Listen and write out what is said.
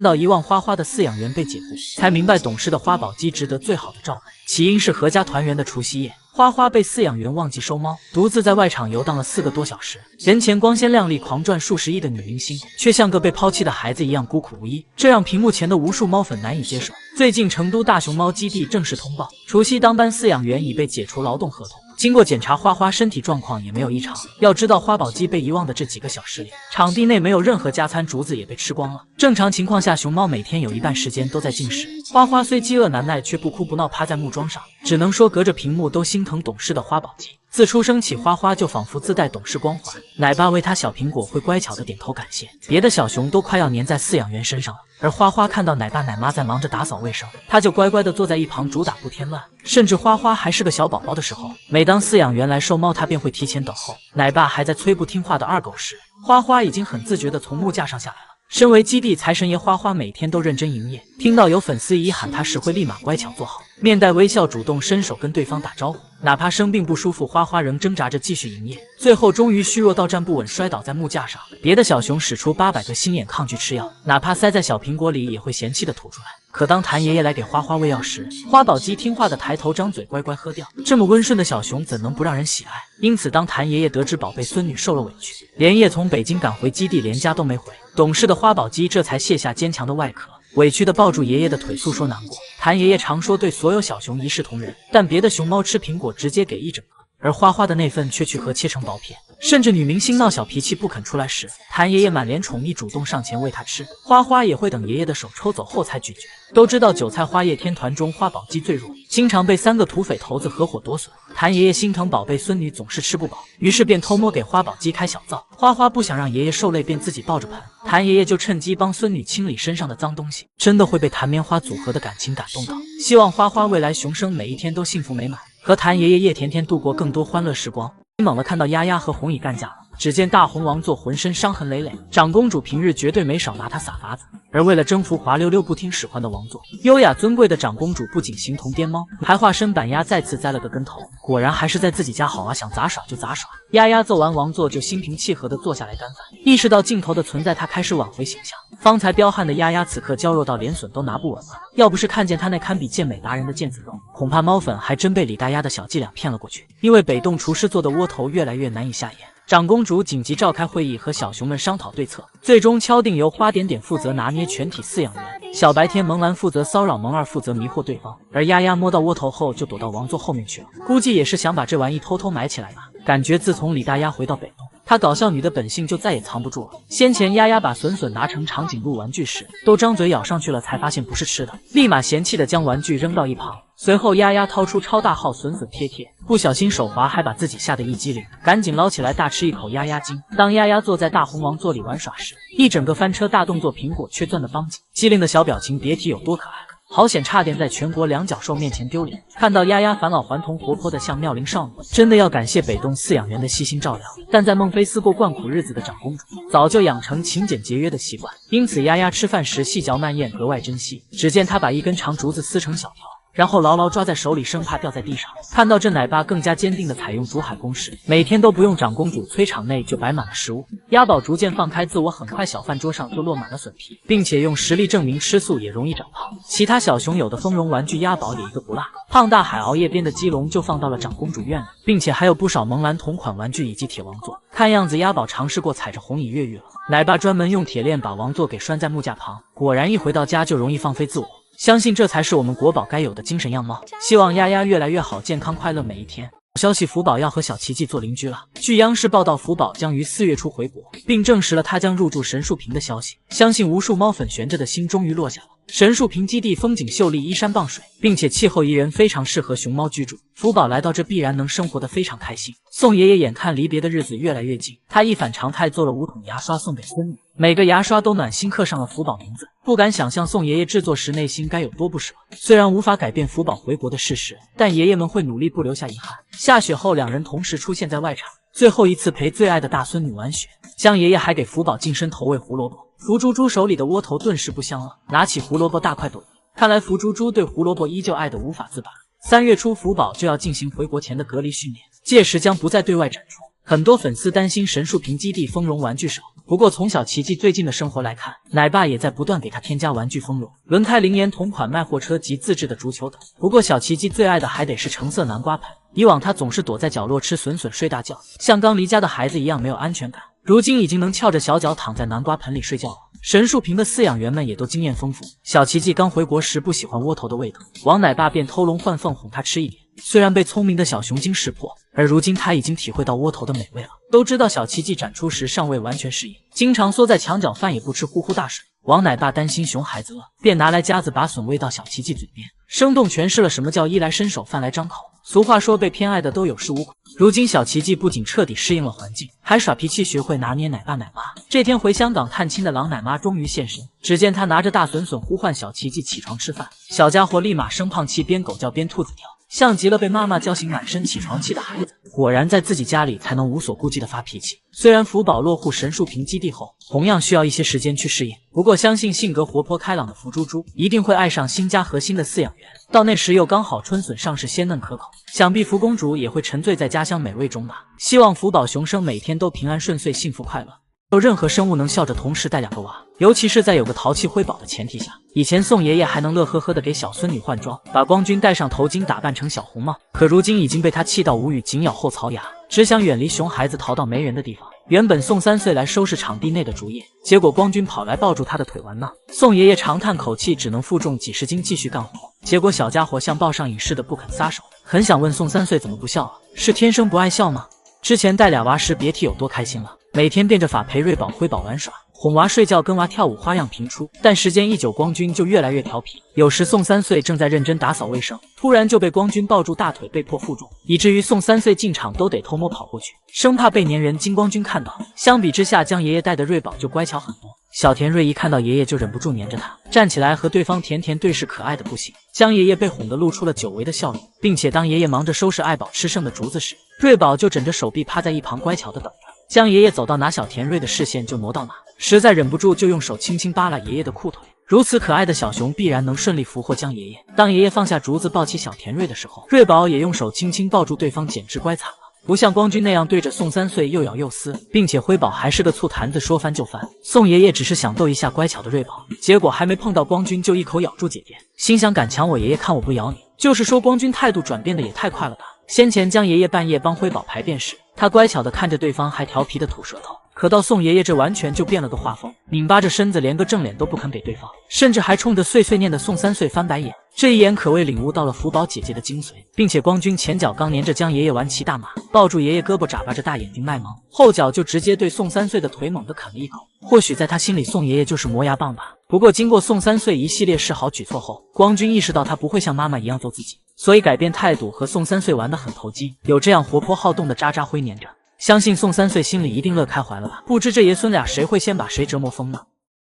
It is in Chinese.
到遗忘花花的饲养员被解雇，才明白懂事的花宝鸡值得最好的照顾。起因是阖家团圆的除夕夜，花花被饲养员忘记收猫，独自在外场游荡了4个多小时。人前光鲜亮丽、狂赚数十亿的女明星，却像个被抛弃的孩子一样孤苦无依，这让屏幕前的无数猫粉难以接受。最近，成都大熊猫基地正式通报，除夕当班饲养员已被解除劳动合同。经过检查，花花身体状况也没有异常。要知道，花宝鸡被遗忘的这几个小时里，场地内没有任何加餐，竹子也被吃光了。正常情况下，熊猫每天有一半时间都在进食。花花虽饥饿难耐，却不哭不闹，趴在木桩上，只能说隔着屏幕都心疼懂事的花宝鸡。自出生起，花花就仿佛自带懂事光环，奶爸喂它小苹果会乖巧的点头感谢，别的小熊都快要粘在饲养员身上了。而花花看到奶爸奶妈在忙着打扫卫生，它就乖乖的坐在一旁主打不添乱。甚至花花还是个小宝宝的时候，每当饲养员来收猫，它便会提前等候。奶爸还在催不听话的二狗时，花花已经很自觉的从木架上下来了。身为基地财神爷，花花每天都认真营业，听到有粉丝姨喊他时，会立马乖巧坐好，面带微笑，主动伸手跟对方打招呼。哪怕生病不舒服，花花仍挣扎着继续营业。最后终于虚弱到站不稳，摔倒在木架上。别的小熊使出800个心眼抗拒吃药，哪怕塞在小苹果里也会嫌弃的吐出来。可当谭爷爷来给花花喂药时，花宝鸡听话的抬头张嘴，乖乖喝掉。这么温顺的小熊怎能不让人喜爱？因此，当谭爷爷得知宝贝孙女受了委屈，连夜从北京赶回基地，连家都没回，懂事的花宝鸡这才卸下坚强的外壳，委屈地抱住爷爷的腿，诉说难过。谭爷爷常说对所有小熊一视同仁，但别的熊猫吃苹果直接给一整个，而花花的那份却去壳切成薄片。甚至女明星闹小脾气不肯出来时，谭爷爷满脸宠溺，主动上前喂她吃。花花也会等爷爷的手抽走后才咀嚼。都知道韭菜花叶天团中花宝鸡最弱，经常被3个土匪头子合伙夺笋。谭爷爷心疼宝贝孙女总是吃不饱，于是便偷摸给花宝鸡开小灶。花花不想让爷爷受累，便自己抱着盆，谭爷爷就趁机帮孙女清理身上的脏东西。真的会被弹棉花组合的感情感动到，希望花花未来熊生每一天都幸福美满，和谭爷爷叶甜甜度过更多欢乐时光。猛地看到丫丫和红蚁干架了，只见大红王座浑身伤痕累累，长公主平日绝对没少拿他撒法子。而为了征服滑溜溜不听使唤的王座，优雅尊贵的长公主不仅形同颠猫，还化身板鸭再次栽了个跟头。果然还是在自己家好啊，想杂耍就杂耍。丫丫揍完王座就心平气和地坐下来干饭，意识到镜头的存在，她开始挽回形象。方才彪悍的丫丫此刻娇弱到连笋都拿不稳了，要不是看见她那堪比健美达人的腱子肉，恐怕猫粉还真被李大丫的小伎俩骗了过去。因为北洞厨师做的窝头越来越难以下咽，长公主紧急召开会议，和小熊们商讨对策，最终敲定由花点点负责拿捏全体饲养员，小白天萌兰负责骚扰，萌二负责迷惑对方，而丫丫摸到窝头后就躲到王座后面去了，估计也是想把这玩意偷偷埋起来吧。感觉自从李大丫回到北洞，她搞笑女的本性就再也藏不住了。先前丫丫把笋笋拿成长颈鹿玩具时，都张嘴咬上去了，才发现不是吃的，立马嫌弃的将玩具扔到一旁。随后丫丫掏出超大号笋笋贴贴，不小心手滑，还把自己吓得一激灵，赶紧捞起来大吃一口压压惊。当丫丫坐在大红王座里玩耍时，一整个翻车大动作，苹果却攥得邦紧，机灵的小表情别提有多可爱了。好险差点在全国两脚兽面前丢脸。看到丫丫返老还童，活泼的像妙龄少女，真的要感谢北洞饲养员的细心照料。但在孟菲斯过惯苦日子的长公主，早就养成勤俭节约的习惯，因此丫丫吃饭时细嚼慢咽，格外珍惜。只见她把一根长竹子撕成小条，然后牢牢抓在手里，生怕掉在地上。看到这奶爸更加坚定地采用竹海公式，每天都不用长公主催，场内就摆满了食物。鸭宝逐渐放开自我，很快小饭桌上就落满了笋皮，并且用实力证明吃素也容易长胖。其他小熊有的丰容玩具，鸭宝也一个不落。胖大海熬夜编的鸡笼就放到了长公主院里，并且还有不少萌兰同款玩具以及铁王座。看样子鸭宝尝试过踩着红蚁越狱了。奶爸专门用铁链把王座给拴在木架旁，果然一回到家就容易放飞自我。相信这才是我们国宝该有的精神样貌。希望丫丫越来越好，健康快乐每一天。消息，福宝要和小奇迹做邻居了。据央视报道，福宝将于4月初回国，并证实了他将入住神树坪的消息。相信无数猫粉悬着的心终于落下了。神树坪基地风景秀丽，依山傍水，并且气候宜人，非常适合熊猫居住。福宝来到这必然能生活得非常开心。宋爷爷眼看离别的日子越来越近，他一反常态做了5桶牙刷送给孙女，每个牙刷都暖心刻上了福宝名字。不敢想象宋爷爷制作时内心该有多不舍。虽然无法改变福宝回国的事实，但爷爷们会努力不留下遗憾。下雪后，两人同时出现在外场，最后一次陪最爱的大孙女玩雪。江爷爷还给福宝净身投喂胡萝卜，福猪猪手里的窝头顿时不香了，拿起胡萝卜大快朵颐。看来福猪猪对胡萝卜依旧爱得无法自拔。3月初，福宝就要进行回国前的隔离训练，届时将不再对外展出。很多粉丝担心神树坪基地丰容玩具少，不过从小奇迹最近的生活来看，奶爸也在不断给他添加玩具丰容，轮胎、零颜同款卖货车及自制的足球等。不过小奇迹最爱的还得是橙色南瓜盆，以往他总是躲在角落吃笋笋睡大觉，像刚离家的孩子一样没有安全感，如今已经能翘着小脚躺在南瓜盆里睡觉了。神树坪的饲养员们也都经验丰富，小奇迹刚回国时不喜欢窝头的味道，王奶爸便偷龙换凤哄他吃一点，虽然被聪明的小熊精识破，而如今他已经体会到窝头的美味了。都知道小奇迹展出时尚未完全适应，经常缩在墙角，饭也不吃，呼呼大睡。王奶爸担心熊孩子饿，便拿来夹子把笋喂到小奇迹嘴边，生动诠释了什么叫衣来伸手饭来张口。俗话说被偏爱的都有恃无恐，如今小奇迹不仅彻底适应了环境，还耍脾气学会拿捏奶爸奶妈。这天回香港探亲的狼奶妈终于现身，只见她拿着大笋笋呼唤小奇迹起床吃饭，小家伙立马生胖气，边狗叫边兔子跳，像极了被妈妈叫醒满身起床气的孩子。果然在自己家里才能无所顾忌的发脾气。虽然福宝落户神树坪基地后同样需要一些时间去适应，不过相信性格活泼开朗的福猪猪一定会爱上新家和新的饲养员，到那时又刚好春笋上市鲜嫩可口，想必福公主也会沉醉在家乡美味中吧。希望福宝熊生每天都平安顺遂幸福快乐。有任何生物能笑着同时带2个娃，尤其是在有个淘气辉宝的前提下。以前宋爷爷还能乐呵呵的给小孙女换装，把光君戴上头巾打扮成小红帽，可如今已经被他气到无语，紧咬后槽牙，只想远离熊孩子，逃到没人的地方。原本宋3岁来收拾场地内的竹叶，结果光君跑来抱住他的腿玩闹，宋爷爷长叹口气，只能负重几十斤继续干活。结果小家伙像抱上瘾似的不肯撒手，很想问宋3岁怎么不笑啊？是天生不爱笑吗？之前带2娃时别提有多开心了，每天变着法陪瑞宝、辉宝玩耍，哄娃睡觉，跟娃跳舞，花样频出。但时间一久，光君就越来越调皮。有时宋3岁正在认真打扫卫生，突然就被光君抱住大腿，被迫负重，以至于宋3岁进场都得偷摸跑过去，生怕被粘人经光君看到。相比之下，江爷爷带的瑞宝就乖巧很多。小田瑞一看到爷爷就忍不住黏着他，站起来和对方甜甜对视，可爱的不行。江爷爷被哄得露出了久违的笑容，并且当爷爷忙着收拾爱宝吃剩的竹子时，瑞宝就枕着手臂趴在一旁乖巧的等着。江爷爷走到哪，小田瑞的视线就挪到哪，实在忍不住就用手轻轻扒拉爷爷的裤腿。如此可爱的小熊必然能顺利俘获江爷爷。当爷爷放下竹子抱起小田瑞的时候，瑞宝也用手轻轻抱住对方，简直乖惨了。不像光君那样对着宋3岁又咬又撕，并且辉宝还是个醋坛子，说翻就翻。宋爷爷只是想逗一下乖巧的瑞宝，结果还没碰到光君就一口咬住姐姐，心想敢抢我爷爷，看我不咬你。就是说光君态度转变的也太快了吧。先前江爷爷半夜帮辉宝排便时，他乖巧的看着对方，还调皮的吐舌头，可到宋爷爷这完全就变了个画风，拧巴着身子，连个正脸都不肯给对方，甚至还冲着碎碎念的宋3岁翻白眼。这一眼可谓领悟到了福宝姐姐的精髓，并且光君前脚刚黏着江爷爷玩骑大马，抱住爷爷胳膊眨巴着大眼睛卖萌，后脚就直接对宋3岁的腿猛地啃了一口。或许在他心里，宋爷爷就是磨牙棒吧。不过经过宋3岁一系列示好举措后，光君意识到他不会像妈妈一样揍自己，所以改变态度，和宋3岁玩得很投机，有这样活泼好动的渣渣灰黏着，相信宋3岁心里一定乐开怀了吧。不知这爷孙俩谁会先把谁折磨疯呢？